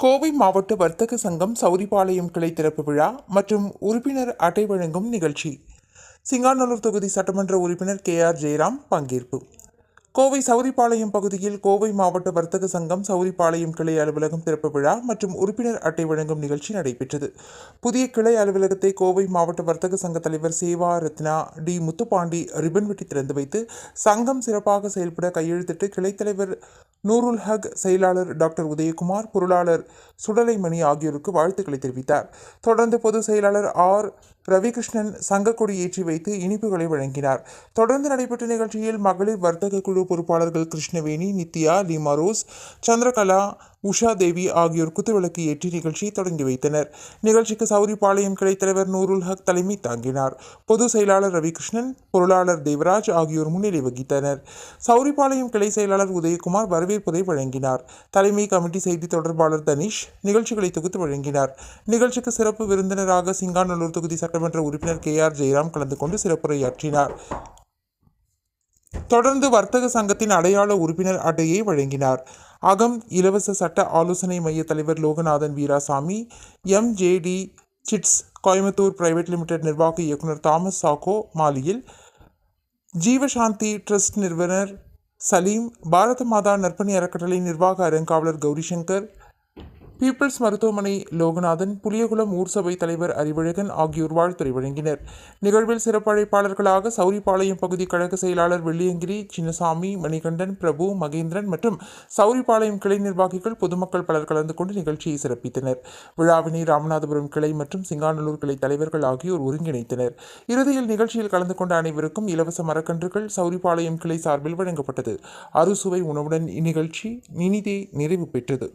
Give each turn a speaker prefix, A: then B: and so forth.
A: கோவை மாவட்ட வர்த்தக சங்கம் சௌரிபாளையம் கிளை திறப்பு விழா மற்றும் உறுப்பினர் அட்டை வழங்கும் நிகழ்ச்சி. சிங்காநல்லூர் தொகுதி சட்டமன்ற உறுப்பினர் KR ஜெயராம் பங்கேற்பு. கோவை சௌரிபாளையம் பகுதியில் கோவை மாவட்ட வர்த்தக சங்கம் சௌரிபாளையம் கிளை அலுவலகம் திறப்பு விழா மற்றும் உறுப்பினர் அட்டை வழங்கும் நிகழ்ச்சி நடைபெற்றது. புதிய கிளை அலுவலகத்தை கோவை மாவட்ட வர்த்தக சங்க தலைவர் சேவா ரத்னா டி முத்துப்பாண்டி ரிப்பன் வெட்டி திறந்து வைத்து சங்கம் சிறப்பாக செயல்பட கையெழுத்திட்டு கிளை தலைவர் நூருல் ஹக், செயலாளர் டாக்டர் உதயகுமார், பொருளாளர் சுடலைமணி ஆகியோருக்கு வாழ்த்துக்களை தெரிவித்தார். தொடர்ந்து பொதுச் செயலாளர் R. ரவிகிருஷ்ணன் சங்கக்கொடி ஏற்றி வைத்து இனிப்புகளை வழங்கினார். தொடர்ந்து நடைபெற்ற நிகழ்ச்சியில் மகளிர் வர்த்தக குழு பொறுப்பாளர்கள் கிருஷ்ணவேணி, நித்யா, லீமா ரோஸ், சந்திரகலா, உஷா தேவி ஆகியோர் குத்துவிளக்கு ஏற்றி நிகழ்ச்சியை தொடங்கி வைத்தனர். நிகழ்ச்சிக்கு சௌரிபாளையம் கிளை தலைவர் நூருல் ஹக் தலைமை தாங்கினார். பொதுச் செயலாளர் ரவிகிருஷ்ணன், பொருளாளர் தேவராஜ் ஆகியோர் முன்னிலை வகித்தனர். சௌரிபாளையம் கிளை செயலாளர் உதயகுமார் வரவேற்புரை வழங்கினார். தலைமை கமிட்டி செய்தி தொடர்பாளர் தனிஷ் நிகழ்ச்சிகளை தொகுத்து வழங்கினார். நிகழ்ச்சிக்கு சிறப்பு விருந்தினராக சிங்காநல்லூர் தொகுதி சட்டமன்ற உறுப்பினர் KR ஜெயராம் கலந்து கொண்டு சிறப்புரையாற்றினார். தொடர்ந்து வர்த்தக சங்கத்தின் அடையாள உறுப்பினர் அட்டையை வழங்கினார். அகம் இலவச சட்ட ஆலோசனை மைய தலைவர் Loganathan Veerasamy, MJD chits Coimbatore private limited நிர்வாக இயக்குனர் தாமஸ் சாக்கோ மாலியில், ஜீவசாந்தி ட்ரஸ்ட் நிறுவனர் சலீம், பாரத மாதா நற்பணி அறக்கட்டளை நிர்வாக அறங்காவலர் கௌரிசங்கர், பீப்பிள்ஸ் மருத்துவமனை லோகநாதன், புளியகுளம் ஊர் சபை தலைவர் அறிவழகன் ஆகியோர் வாழ்த்துரை வழங்கினர். நிகழ்வில் சிறப்பு அழைப்பாளர்களாக சௌரிபாளையம் பகுதி கழக செயலாளர் வெள்ளியங்கிரி, சின்னசாமி, மணிகண்டன், பிரபு, மகேந்திரன் மற்றும் சௌரிபாளையம் கிளை நிர்வாகிகள், பொதுமக்கள் பலர் கலந்து கொண்டு நிகழ்ச்சியை சிறப்பித்தனர். விழாவினை ராமநாதபுரம் கிளை மற்றும் சிங்காநல்லூர் கிளை தலைவர்கள் ஆகியோர் ஒருங்கிணைத்தனர். இறுதியில் நிகழ்ச்சியில் கலந்து கொண்ட அனைவருக்கும் இலவச மரக்கன்றுகள் சௌரிபாளையம் கிளை சார்பில் வழங்கப்பட்டது. அறுசுவை உணவுடன் இந்நிகழ்ச்சி இனிதே நிறைவு பெற்றது.